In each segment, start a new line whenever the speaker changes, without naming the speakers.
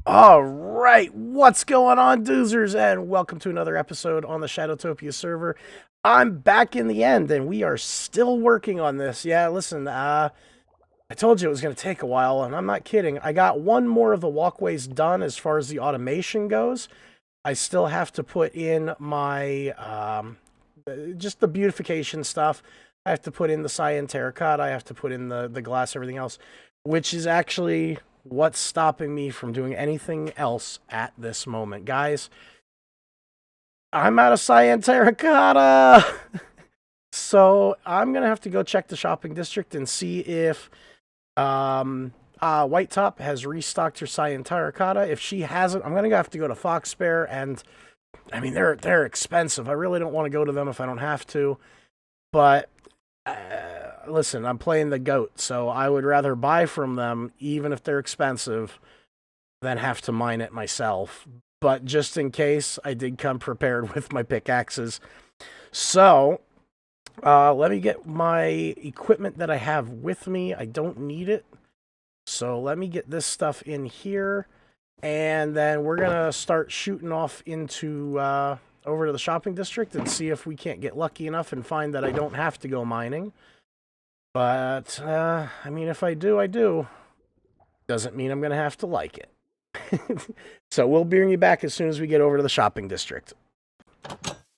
All right, what's going on, Doozers, and welcome to another episode on the Shadowtopia server. I'm back in the end, and we are still working on this. Yeah, listen, I told you it was going to take a while, and I'm not kidding. I got one more of the walkways done as far as the automation goes. I still have to put in my, just the beautification stuff. I have to put in the cyan terracotta. I have to put in the glass, everything else, which is actually what's stopping me from doing anything else at this moment. Guys, I'm out of cyan terracotta! So I'm going to have to go check the shopping district and see if White Top has restocked her cyan terracotta. If she hasn't, I'm going to have to go to Fox Bear, and I mean, they're expensive. I really don't want to go to them if I don't have to. But listen, I'm playing the goat, so I would rather buy from them, even if they're expensive, than have to mine it myself. But just in case, I did come prepared with my pickaxes. So let me get my equipment that I have with me. I don't need it. So let me get this stuff in here. And then we're going to start shooting off into over to the shopping district and see if we can't get lucky enough and find that I don't have to go mining. But, I mean, if I do, I do. Doesn't mean I'm going to have to like it. So we'll bring you back as soon as we get over to the shopping district.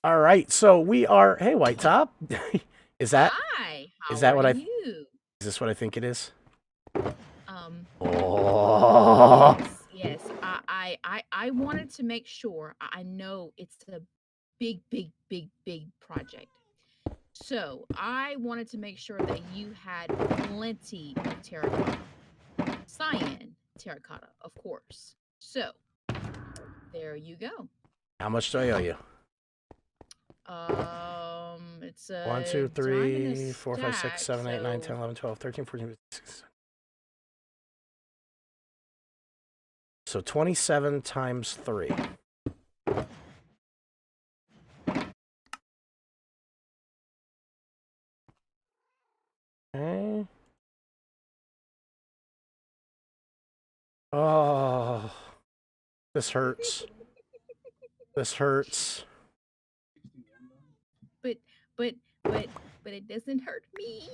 All right, so we are... Hey, White Top. Is that...
Hi,
Is
how
that
are
what I...
you?
Is this what I think it is?
Um,
Oh...
yes. I wanted to make sure. I know it's a big project. So I wanted to make sure that you had plenty of terracotta, cyan terracotta, of course. So there you go.
How much do I owe you?
It's
1,
a
2,
diamond a
3, 4, 5, 6,
stack.
7, 8, 9, 10,
So
11, 12, 13, 14, 15, 16. So 27 times 3. Okay. Oh, this hurts. This hurts.
but but but but it doesn't hurt me.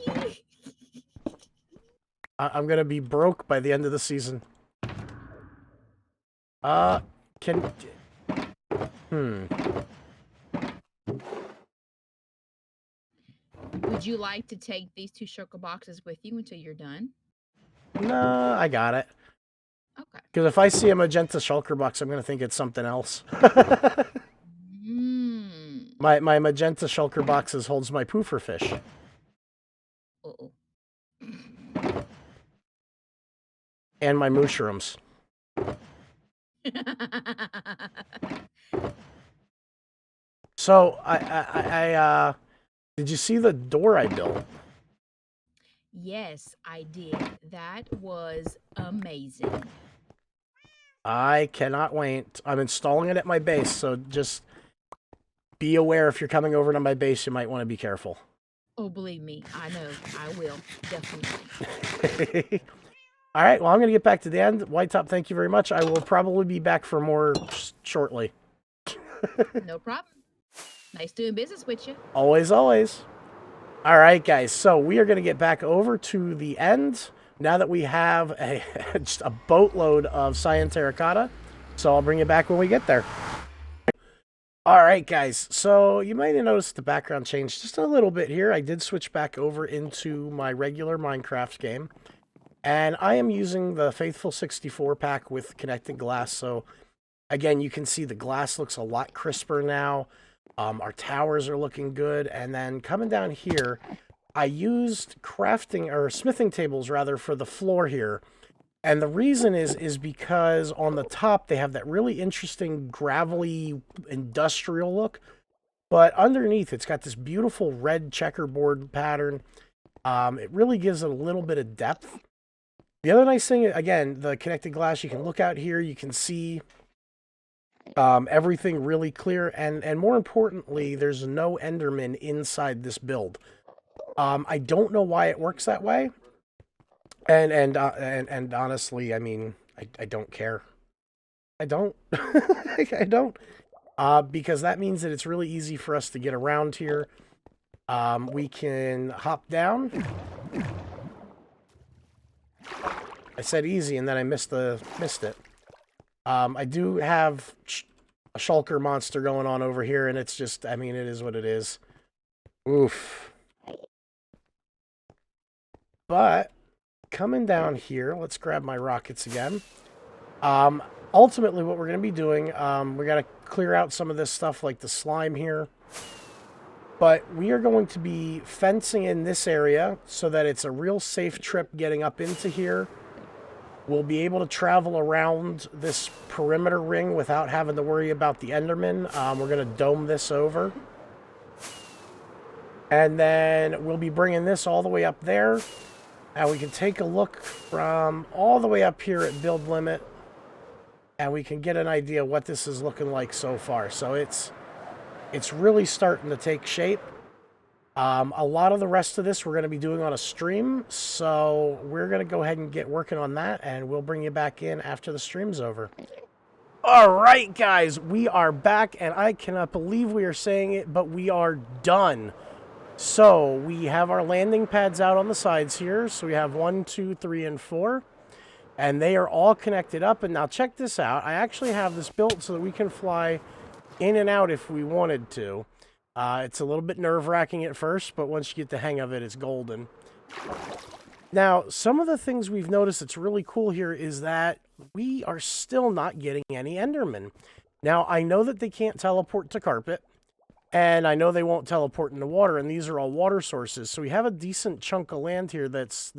I'm gonna be broke by the end of the season. Uh, can... Hmm.
Would you like to take these two shulker boxes with you until you're done?
No, I got it.
Okay.
Because if I see a magenta shulker box, I'm gonna think it's something else.
Hmm.
my magenta shulker boxes holds my poofer fish.
Uh-oh.
And my mushrooms. So did you see the door I built?
Yes, I did. That was amazing.
I cannot wait. I'm installing it at my base, so just be aware if you're coming over to my base, you might want to be careful.
Oh, believe me, I know. I will. Definitely.
All right, well, I'm going to get back to the end. White Top, thank you very much. I will probably be back for more shortly.
No problem. Nice doing business with you.
Always, always. All right, guys, so we are going to get back over to the end now that we have just a boatload of cyan terracotta. So I'll bring you back when we get there. All right, guys, so you might have noticed the background changed just a little bit here. I did switch back over into my regular Minecraft game, and I am using the Faithful 64 pack with connected glass. So again, you can see the glass looks a lot crisper now. Our towers are looking good. And then coming down here, I used crafting or smithing tables rather for the floor here. And the reason is because on the top they have that really interesting gravelly industrial look, but underneath it's got this beautiful red checkerboard pattern. It really gives it a little bit of depth. The other nice thing, again, the connected glass, you can look out here, you can see everything really clear, and more importantly, there's no Enderman inside this build. I don't know why it works that way, and honestly, I mean, I don't care. I don't. I don't. Because that means that it's really easy for us to get around here. We can hop down. I said easy, and then I missed it. I do have a shulker monster going on over here, and it's just, I mean, it is what it is. Oof. But coming down here, let's grab my rockets again. Ultimately, what we're going to be doing, we got to clear out some of this stuff like the slime here. But we are going to be fencing in this area so that it's a real safe trip getting up into here. We'll be able to travel around this perimeter ring without having to worry about the Enderman. We're going to dome this over. And then we'll be bringing this all the way up there. And we can take a look from all the way up here at build limit. And we can get an idea what this is looking like so far. So it's really starting to take shape. A lot of the rest of this we're going to be doing on a stream, so we're going to go ahead and get working on that, and we'll bring you back in after the stream's over. All right, guys, we are back, and I cannot believe we are saying it, but we are done. So we have our landing pads out on the sides here, so we have 1, 2, 3, and 4, and they are all connected up. And now check this out. I actually have this built so that we can fly in and out if we wanted to. It's a little bit nerve-wracking at first, but once you get the hang of it, it's golden. Now, some of the things we've noticed that's really cool here is that we are still not getting any Endermen. Now, I know that they can't teleport to carpet, and I know they won't teleport into water, and these are all water sources. So we have a decent chunk of land here that's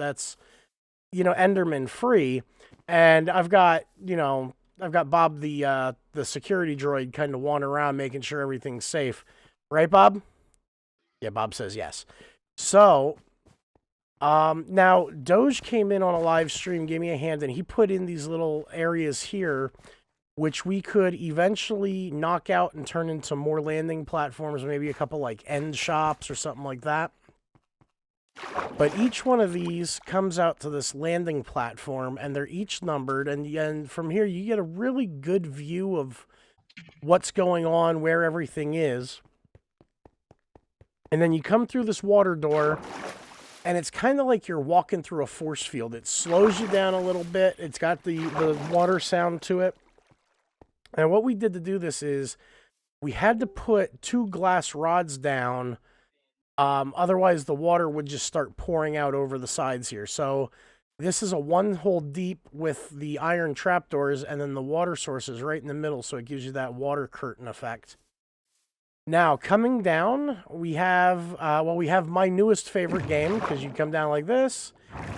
you know, Enderman free, and I've got Bob the security droid kind of wandering around making sure everything's safe. Right, Bob? Yeah, Bob says yes. So, now Doge came in on a live stream, gave me a hand, and he put in these little areas here, which we could eventually knock out and turn into more landing platforms, maybe a couple like end shops or something like that. But each one of these comes out to this landing platform, and they're each numbered, and from here you get a really good view of what's going on, where everything is. And then you come through this water door, and it's kind of like you're walking through a force field. It slows you down a little bit. It's got the water sound to it. And what we did to do this is we had to put 2 glass rods down. Otherwise, the water would just start pouring out over the sides here. So this is a 1 hole deep with the iron trapdoors, and then the water source is right in the middle, so it gives you that water curtain effect. Now, coming down, we have my newest favorite game, because you come down like this,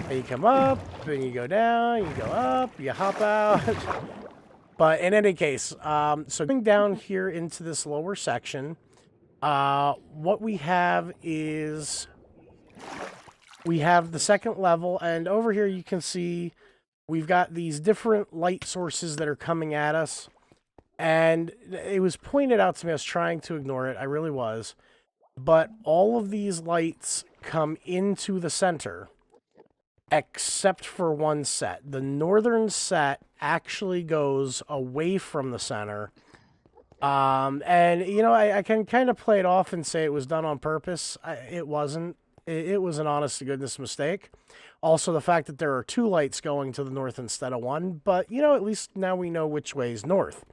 and you come up, and you go down, you go up, you hop out. But in any case, so coming down here into this lower section, what we have is we have the second level, and over here you can see we've got these different light sources that are coming at us. And it was pointed out to me, I was trying to ignore it, I really was. But all of these lights come into the center, except for one set. The northern set actually goes away from the center. And, you know, I can kind of play it off and say it was done on purpose. It wasn't. It was an honest-to-goodness mistake. Also, the fact that there are 2 lights going to the north instead of 1. But, you know, at least now we know which way is north.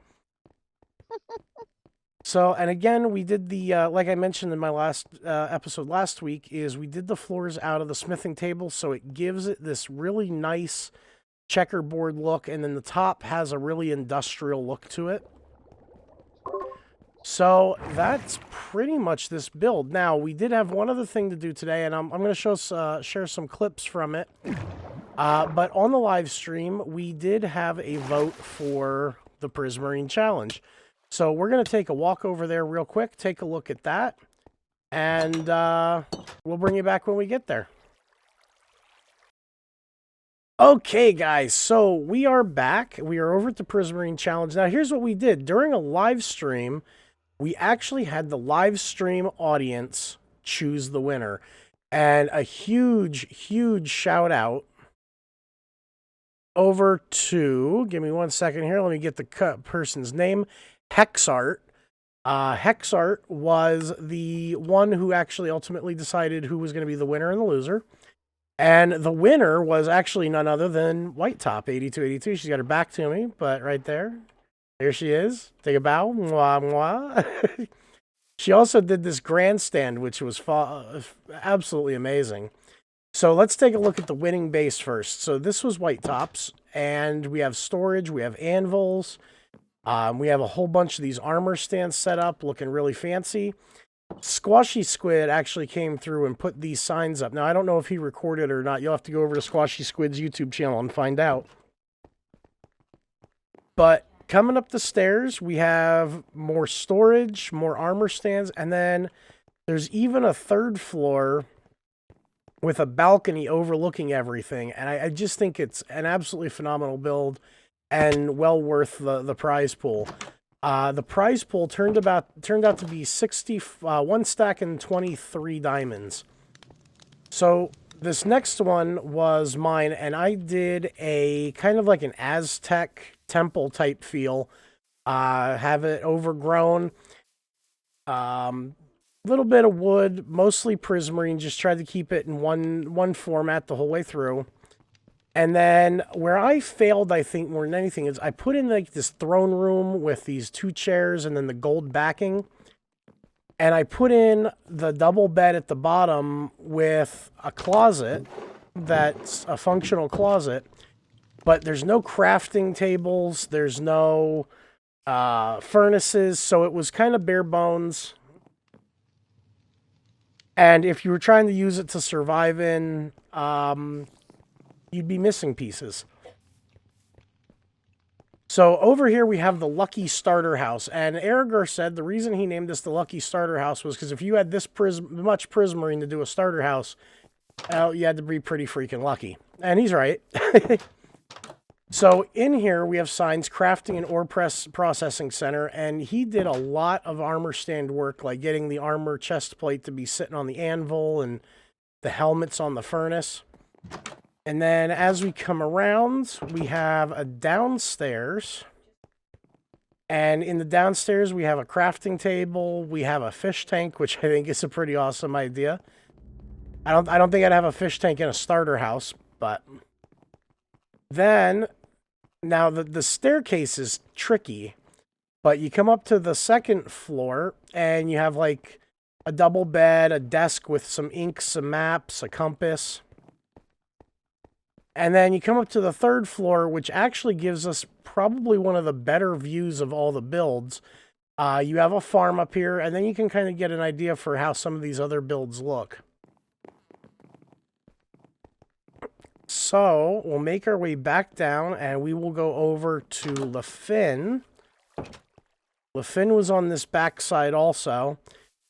So, and again, we did the, like I mentioned in my last episode last week, is we did the floors out of the smithing table, so it gives it this really nice checkerboard look, and then the top has a really industrial look to it. So, that's pretty much this build. Now, we did have one other thing to do today, and I'm going to share some clips from it. But on the live stream, we did have a vote for the Prismarine Challenge. So we're going to take a walk over there real quick, take a look at that, and we'll bring you back when we get there. Okay, guys, so we are back. We are over at the Prismarine Challenge. Now, here's what we did. During a live stream, we actually had the live stream audience choose the winner. And a huge, huge shout out over to, give me 1 second here. Let me get the person's name. Hexart. Hexart was the one who actually ultimately decided who was going to be the winner and the loser. And the winner was actually none other than White Top 8282. She's got her back to me, but right there. There she is. Take a bow. Mwah, mwah. She also did this grandstand, which was absolutely amazing. So let's take a look at the winning base first. So this was White Top's, and we have storage, we have anvils, we have a whole bunch of these armor stands set up, looking really fancy. Squashy Squid actually came through and put these signs up. Now, I don't know if he recorded or not. You'll have to go over to Squashy Squid's YouTube channel and find out. But coming up the stairs, we have more storage, more armor stands, and then there's even a third floor with a balcony overlooking everything. And I just think it's an absolutely phenomenal build and well worth the prize pool. The prize pool turned out to be 1 stack and 23 diamonds. So this next one was mine, and I did a kind of like an Aztec temple type feel. Have it overgrown. Little bit of wood, mostly prismarine. Just tried to keep it in one format the whole way through. And then where I failed, I think, more than anything, is I put in like this throne room with these 2 chairs and then the gold backing. And I put in the double bed at the bottom with a closet that's a functional closet. But there's no crafting tables. There's no furnaces. So it was kind of bare bones. And if you were trying to use it to survive in, you'd be missing pieces. So over here we have the Lucky Starter House. And Aragor said the reason he named this the Lucky Starter House was because if you had this much prismarine to do a starter house, you had to be pretty freaking lucky. And he's right. So in here we have signs, crafting and ore processing center, and he did a lot of armor stand work, like getting the armor chest plate to be sitting on the anvil and the helmets on the furnace. And then as we come around, we have a downstairs. And in the downstairs, we have a crafting table. We have a fish tank, which I think is a pretty awesome idea. I don't think I'd have a fish tank in a starter house, but then now the staircase is tricky, but you come up to the second floor and you have like a double bed, a desk with some ink, some maps, a compass. And then you come up to the third floor, which actually gives us probably one of the better views of all the builds. You have a farm up here, and then you can kind of get an idea for how some of these other builds look. So we'll make our way back down, and we will go over to LaFin. LaFin was on this backside also,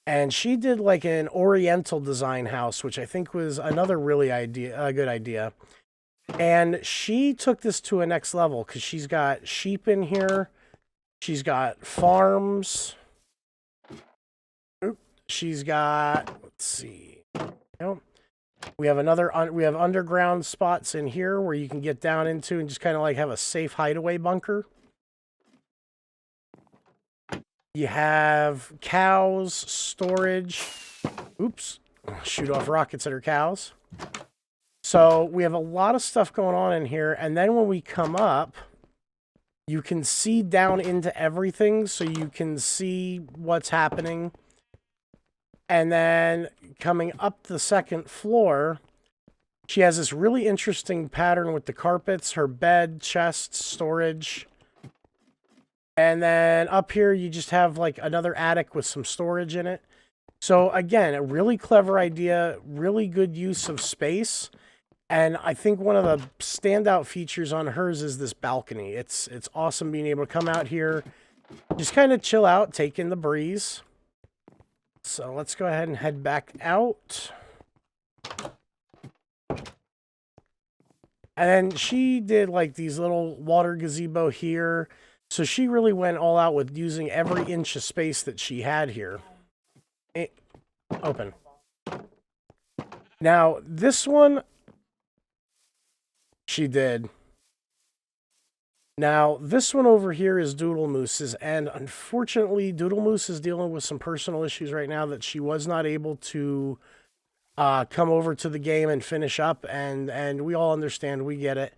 and she did like an Oriental design house, which I think was another really good idea. And she took this to a next level because she's got sheep in here. She's got farms. She's got, let's see. We have we have underground spots in here where you can get down into and just kind of like have a safe hideaway bunker. You have cows, storage. Oops. Shoot off rockets at her cows. So we have a lot of stuff going on in here. And then when we come up, you can see down into everything. So you can see what's happening. And then coming up the second floor, she has this really interesting pattern with the carpets, her bed, chests, storage. And then up here, you just have like another attic with some storage in it. So again, a really clever idea, really good use of space. And I think one of the standout features on hers is this balcony. It's awesome being able to come out here, just kind of chill out, take in the breeze. So let's go ahead and head back out. And then she did like these little water gazebo here. So she really went all out with using every inch of space that she had here. Open. Now, this one, she did Now, this one over here is Doodle Moose's, and unfortunately, Doodle Moose is dealing with some personal issues right now that she was not able to come over to the game and finish up, and we all understand, we get it.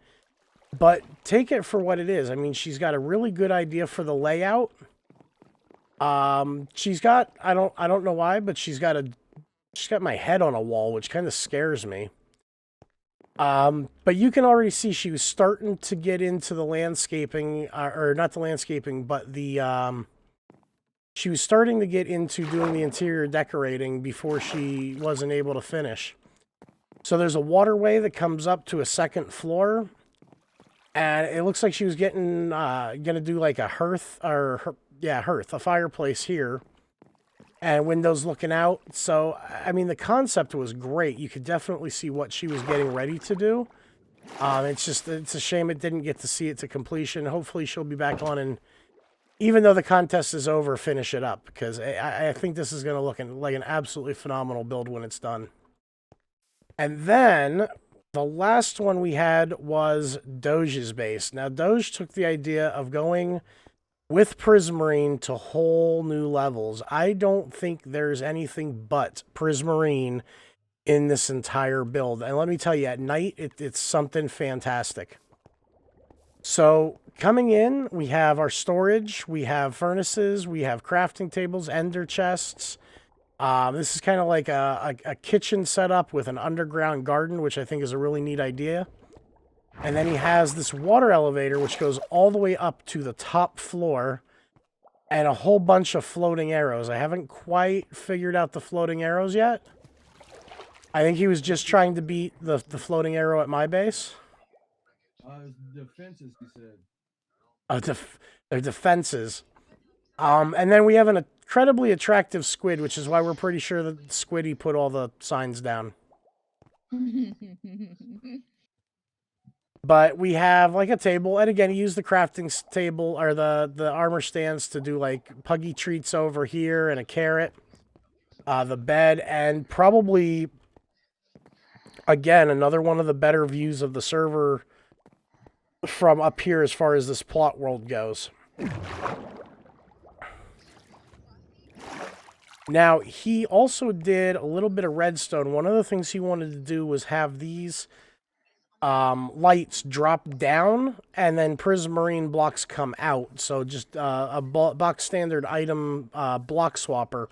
But take it for what it is. I mean, she's got a really good idea for the layout. She's got, I don't know why, but she's got my head on a wall, which kind of scares me. But you can already see she was starting to get into the landscaping, or not the landscaping, but she was starting to get into doing the interior decorating before she wasn't able to finish. So there's a waterway that comes up to a second floor, and it looks like she was gonna do like a hearth, a fireplace here, and windows looking out. So, I mean, the concept was great. You could definitely see what she was getting ready to do. It's a shame it didn't get to see it to completion. Hopefully she'll be back on, and even though the contest is over, finish it up, because I think this is going to look like an absolutely phenomenal build when it's done. And then the last one we had was Doge's base. Now, Doge took the idea of going with prismarine to whole new levels. I don't think there's anything but prismarine in this entire build. And let me tell you, at night, it's something fantastic. So coming in, we have our storage, we have furnaces, we have crafting tables, ender chests. This is kind of like a kitchen setup with an underground garden, which I think is a really neat idea. And then he has this water elevator, which goes all the way up to the top floor, and a whole bunch of floating arrows. I haven't quite figured out the floating arrows yet. I think he was just trying to beat the floating arrow at my base.
Defenses, he said.
They're defenses. And then we have an incredibly attractive squid, which is why we're pretty sure that Squiddy put all the signs down. But we have like a table, and again, you use the crafting table or the armor stands to do like puggy treats over here and a carrot. The bed, and probably, again, another one of the better views of the server from up here as far as this plot world goes. Now, he also did a little bit of redstone. One of the things he wanted to do was have these lights drop down, and then prismarine blocks come out. So just a box standard item block swapper.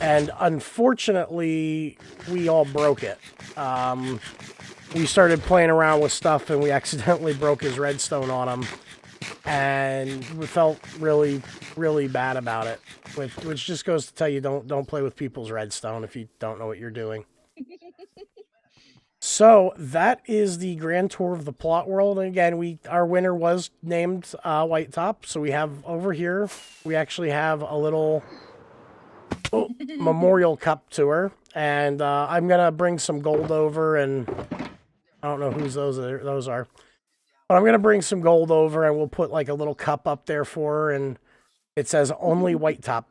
And unfortunately, we all broke it. We started playing around with stuff, and we accidentally broke his redstone on him. And we felt really, really bad about it. Which just goes to tell you, don't play with people's redstone if you don't know what you're doing. So that is the grand tour of the plot world. And again, our winner was named White Top. So we have over here, we actually have a little memorial cup to her. And I'm going to bring some gold over, and I don't know whose those are. But I'm going to bring some gold over, and we'll put like a little cup up there for her, and it says only White Top.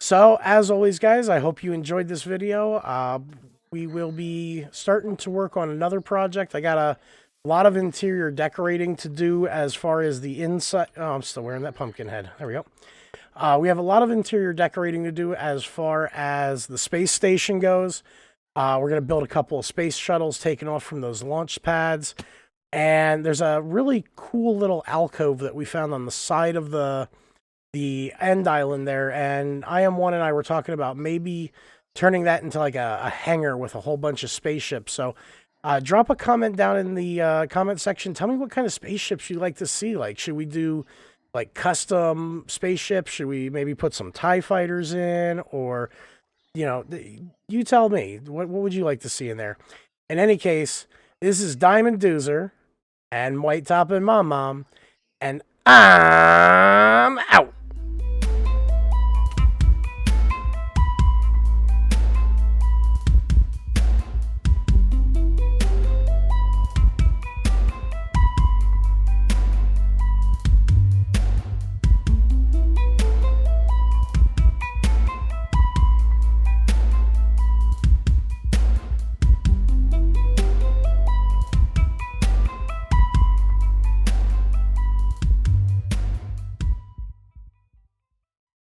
So, as always, guys, I hope you enjoyed this video. We will be starting to work on another project. I got a lot of interior decorating to do as far as the inside. Oh, I'm still wearing that pumpkin head. There we go. We have a lot of interior decorating to do as far as the space station goes. We're going to build a couple of space shuttles taken off from those launch pads. And there's a really cool little alcove that we found on the side of the end island there. And IM1 and I were talking about maybe turning that into like a hangar with a whole bunch of spaceships. So drop a comment down in the comment section. Tell me what kind of spaceships you'd like to see. Like, should we do like custom spaceships? Should we maybe put some TIE fighters in? Or, you know, you tell me. What would you like to see in there? In any case, this is Diamond Doozer and White Top and Mom, and I'm out.